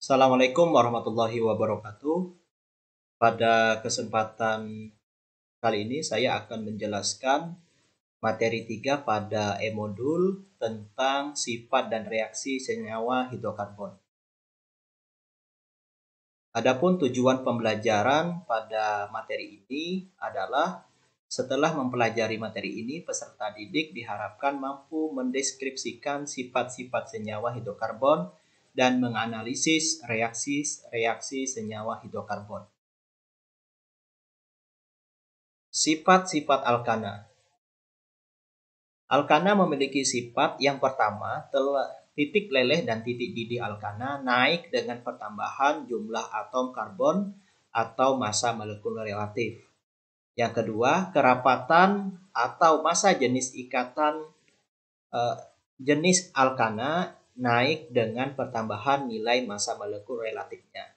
Assalamualaikum warahmatullahi wabarakatuh. Pada kesempatan kali ini saya akan menjelaskan materi 3 pada E-modul tentang sifat dan reaksi senyawa hidrokarbon. Adapun tujuan pembelajaran pada materi ini adalah setelah mempelajari materi ini, peserta didik diharapkan mampu mendeskripsikan sifat-sifat senyawa hidrokarbon dan menganalisis reaksi senyawa hidrokarbon. Sifat-sifat alkana. Alkana memiliki sifat yang pertama, titik leleh dan titik didih alkana naik dengan pertambahan jumlah atom karbon atau massa molekul relatif. Yang kedua, kerapatan atau massa jenis ikatan jenis alkana naik dengan pertambahan nilai massa molekul relatifnya.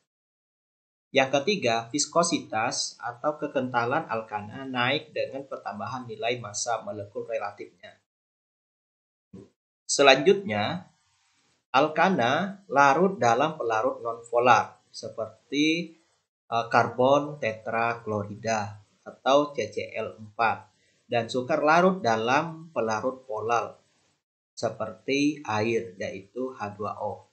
Yang ketiga, viskositas atau kekentalan alkana naik dengan pertambahan nilai massa molekul relatifnya. Selanjutnya, alkana larut dalam pelarut nonpolar seperti karbon tetraklorida atau CCl4 dan sukar larut dalam pelarut polar seperti air yaitu H2O.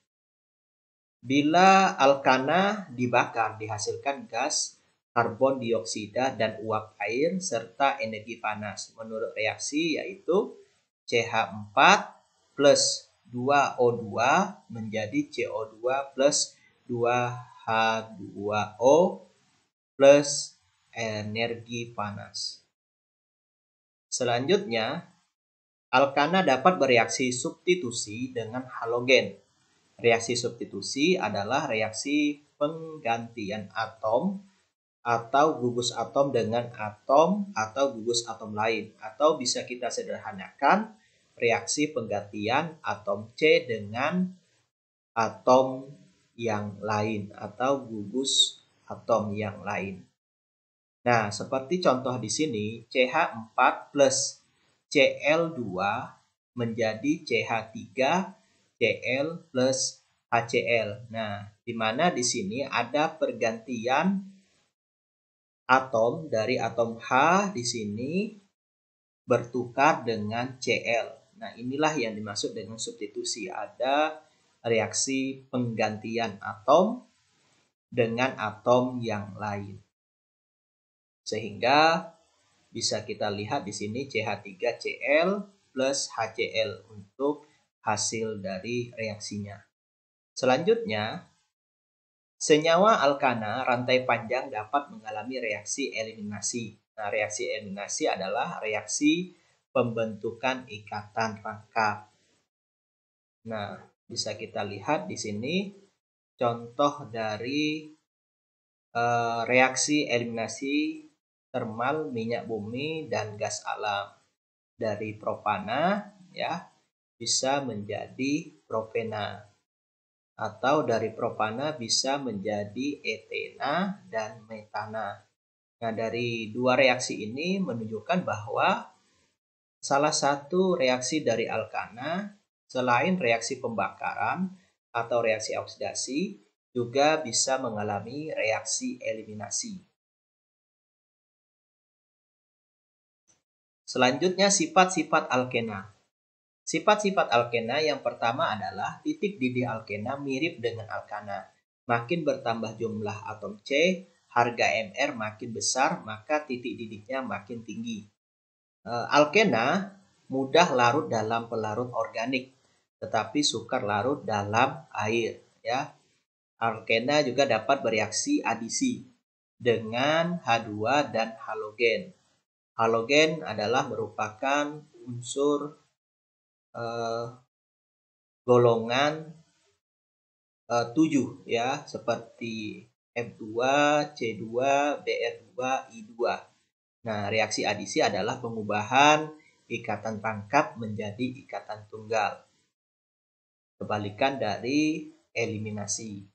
Bila alkana dibakar dihasilkan gas karbon dioksida dan uap air serta energi panas. Menurut reaksi yaitu CH4 plus 2O2 menjadi CO2 plus 2H2O plus energi panas. Selanjutnya, alkana dapat bereaksi substitusi dengan halogen. Reaksi substitusi adalah reaksi penggantian atom atau gugus atom dengan atom atau gugus atom lain. Atau bisa kita sederhanakan reaksi penggantian atom C dengan atom yang lain atau gugus atom yang lain. Nah, seperti contoh di sini, CH4 plus Cl2 menjadi CH3 Cl plus HCl. Nah, di mana di sini ada pergantian atom dari atom H di sini bertukar dengan Cl. Nah, inilah yang dimaksud dengan substitusi. Ada reaksi penggantian atom dengan atom yang lain. Sehingga bisa kita lihat di sini CH3Cl plus HCl untuk hasil dari reaksinya. Selanjutnya, senyawa alkana rantai panjang dapat mengalami reaksi eliminasi. Nah, reaksi eliminasi adalah reaksi pembentukan ikatan rangkap. Nah, bisa kita lihat di sini contoh dari reaksi eliminasi termal minyak bumi dan gas alam. Dari propana ya bisa menjadi propena, atau dari propana bisa menjadi etena dan metana. Nah, dari dua reaksi ini menunjukkan bahwa salah satu reaksi dari alkana selain reaksi pembakaran atau reaksi oksidasi juga bisa mengalami reaksi eliminasi. Selanjutnya, sifat-sifat alkena. Sifat-sifat alkena yang pertama adalah titik didih alkena mirip dengan alkana. Makin bertambah jumlah atom C, harga Mr makin besar, maka titik didihnya makin tinggi. Alkena mudah larut dalam pelarut organik, tetapi sukar larut dalam air. Ya. Alkena juga dapat bereaksi adisi dengan H2 dan halogen. Halogen adalah merupakan unsur golongan 7 ya, seperti F2, C2, Br2, I2. Nah, reaksi adisi adalah pengubahan ikatan rangkap menjadi ikatan tunggal. Kebalikan dari eliminasi.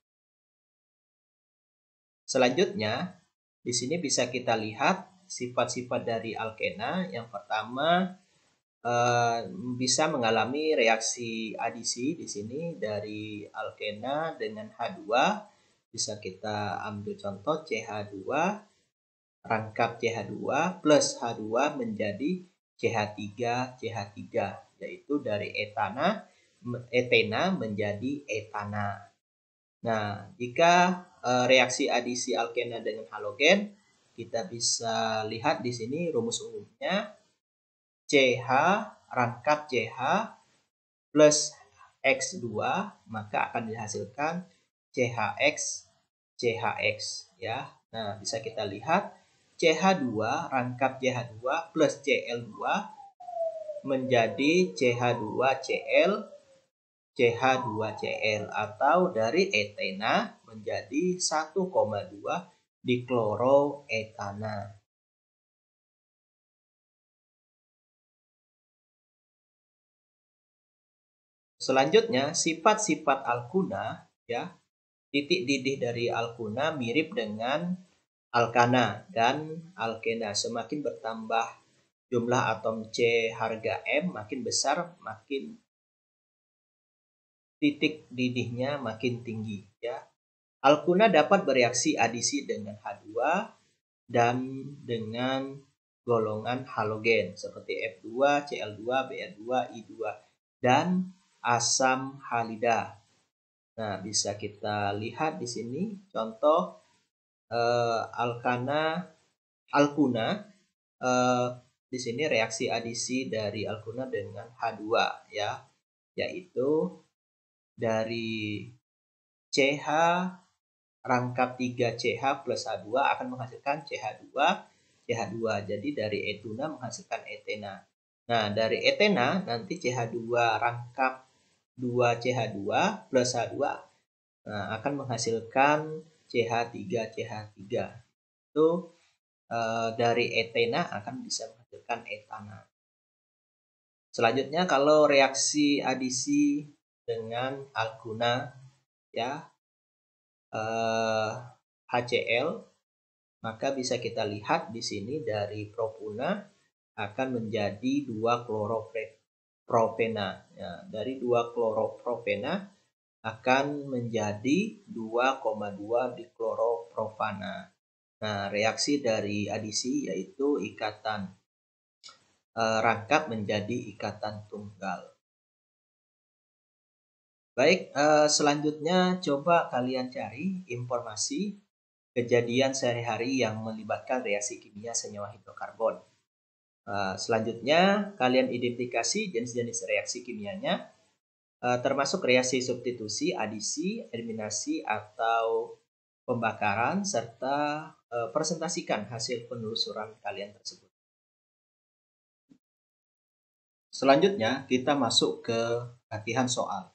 Selanjutnya, di sini bisa kita lihat sifat-sifat dari alkena. Yang pertama, bisa mengalami reaksi adisi di sini dari alkena dengan H2. Bisa kita ambil contoh CH2 rangkap CH2 plus H2 menjadi CH3 yaitu dari etena menjadi etana. Nah, jika reaksi adisi alkena dengan halogen, kita bisa lihat di sini rumus umumnya CH rangkap CH plus X2 maka akan dihasilkan CHX CHX ya. Nah, bisa kita lihat CH2 rangkap CH2 plus Cl2 menjadi CH2Cl CH2Cl atau dari etena menjadi 1,2 dikloroetana. Selanjutnya, sifat-sifat alkuna ya. Titik didih dari alkuna mirip dengan alkana dan alkena. Semakin bertambah jumlah atom C harga M makin besar, makin titik didihnya makin tinggi ya. Alkuna dapat bereaksi adisi dengan H2 dan dengan golongan halogen seperti F2, Cl2, Br2, I2 dan asam halida. Nah, bisa kita lihat di sini contoh alkuna di sini reaksi adisi dari alkuna dengan H2 ya, yaitu dari CH rangkap 3CH plus H2 akan menghasilkan CH2. Jadi dari etuna menghasilkan etena. Nah, dari etena nanti CH2 rangkap 2CH2 plus H2 akan menghasilkan CH3. Itu dari etena akan bisa menghasilkan etana. Selanjutnya kalau reaksi adisi dengan alkuna ya HCl, maka bisa kita lihat di sini dari propuna akan menjadi 2 kloropropena. Ya, dari 2 kloropropena akan menjadi 2,2 dikloropropana. Nah, reaksi dari adisi yaitu ikatan rangkap menjadi ikatan tunggal. Baik, selanjutnya coba kalian cari informasi kejadian sehari-hari yang melibatkan reaksi kimia senyawa hidrokarbon. Selanjutnya, kalian identifikasi jenis-jenis reaksi kimianya, termasuk reaksi substitusi, adisi, eliminasi, atau pembakaran, serta presentasikan hasil penelusuran kalian tersebut. Selanjutnya, kita masuk ke latihan soal.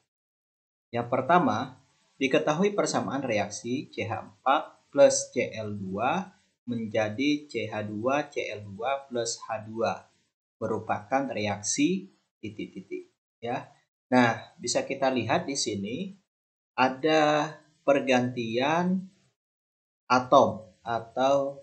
Yang pertama, diketahui persamaan reaksi CH4 plus Cl2 menjadi CH2Cl2 plus H2 merupakan reaksi titik-titik ya. Nah, bisa kita lihat di sini ada pergantian atom atau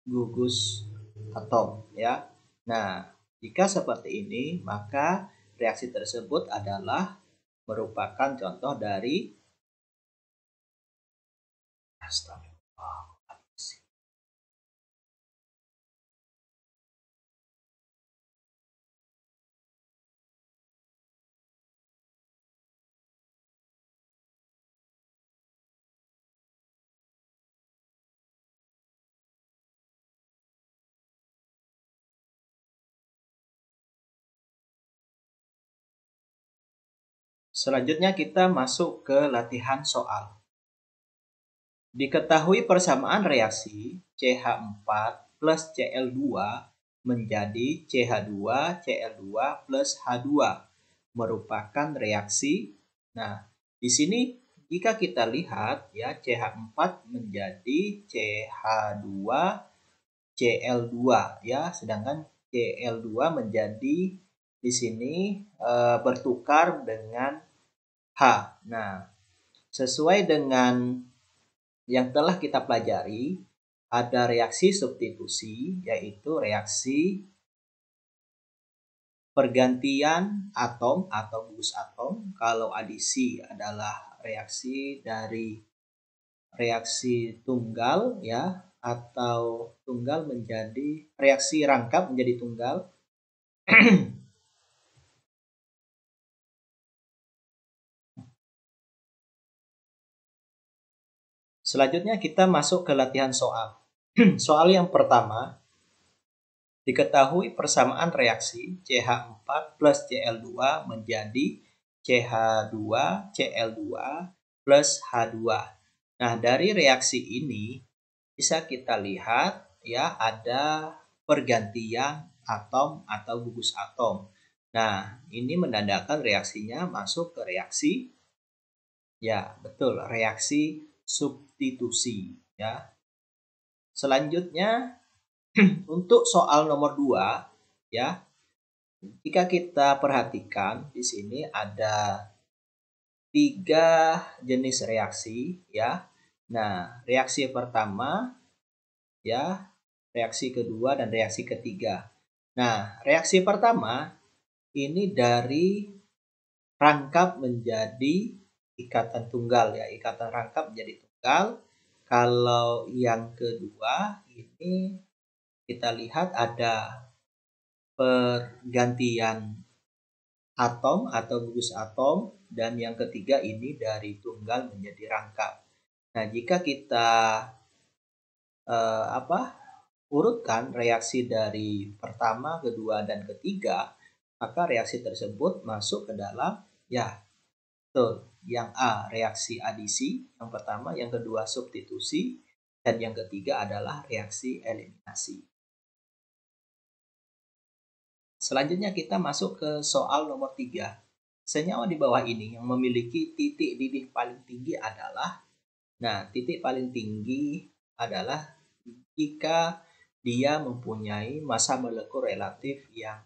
gugus atom ya. Nah, jika seperti ini, maka reaksi tersebut adalah merupakan contoh dari Selanjutnya kita masuk ke latihan soal. Diketahui persamaan reaksi CH4 plus Cl2 menjadi CH2Cl2 plus H2 merupakan reaksi. Nah, di sini jika kita lihat ya CH4 menjadi CH2Cl2 ya, sedangkan Cl2 menjadi di sini bertukar dengan H. Nah, sesuai dengan yang telah kita pelajari, ada reaksi substitusi, yaitu reaksi pergantian atom atau gugus atom. Kalau adisi adalah reaksi dari reaksi tunggal ya, atau tunggal menjadi reaksi rangkap menjadi tunggal. Selanjutnya kita masuk ke latihan soal. Soal yang pertama, diketahui persamaan reaksi CH4 plus Cl2 menjadi CH2Cl2 plus H2. Nah, dari reaksi ini bisa kita lihat ya ada pergantian atom atau gugus atom. Nah, ini menandakan reaksinya masuk ke reaksi ya, betul, reaksi substitusi ya. Selanjutnya untuk soal nomor 2 ya. Jika kita perhatikan di sini ada 3 jenis reaksi ya. Nah, reaksi pertama ya, reaksi kedua dan reaksi ketiga. Nah, reaksi pertama ini dari rangkap menjadi ikatan tunggal ya, ikatan rangkap menjadi tunggal. Kalau yang kedua ini kita lihat ada pergantian atom atau gugus atom, dan yang ketiga ini dari tunggal menjadi rangkap. Nah, jika kita urutkan reaksi dari pertama, kedua, dan ketiga, maka reaksi tersebut masuk ke dalam ya, betul, yang A reaksi adisi, yang pertama, yang kedua substitusi, dan yang ketiga adalah reaksi eliminasi. Selanjutnya kita masuk ke soal nomor 3. Senyawa di bawah ini yang memiliki titik didih paling tinggi adalah, nah, titik paling tinggi adalah jika dia mempunyai massa molekul relatif yang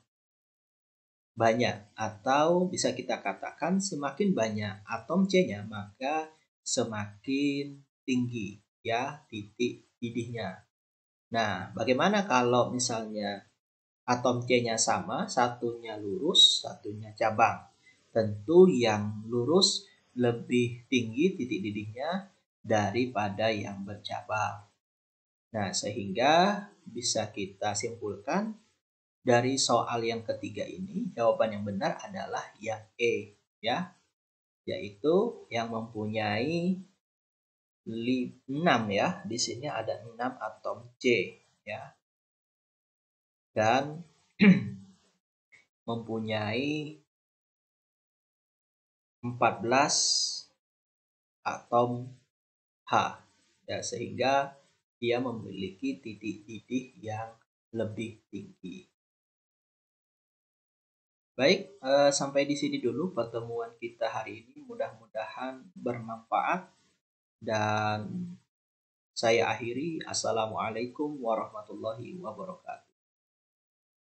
banyak, atau bisa kita katakan semakin banyak atom C-nya maka semakin tinggi ya titik didihnya. Nah, bagaimana kalau misalnya atom C-nya sama, satunya lurus, satunya cabang? Tentu yang lurus lebih tinggi titik didihnya daripada yang bercabang. Nah, sehingga bisa kita simpulkan dari soal yang ketiga ini, jawaban yang benar adalah yang E ya, yaitu yang mempunyai 6 ya. Di sini ada 6 atom C ya. Dan mempunyai 14 atom H ya, sehingga dia memiliki titik didih yang lebih tinggi. Baik, sampai di sini dulu pertemuan kita hari ini. Mudah-mudahan bermanfaat dan saya akhiri. Assalamualaikum warahmatullahi wabarakatuh.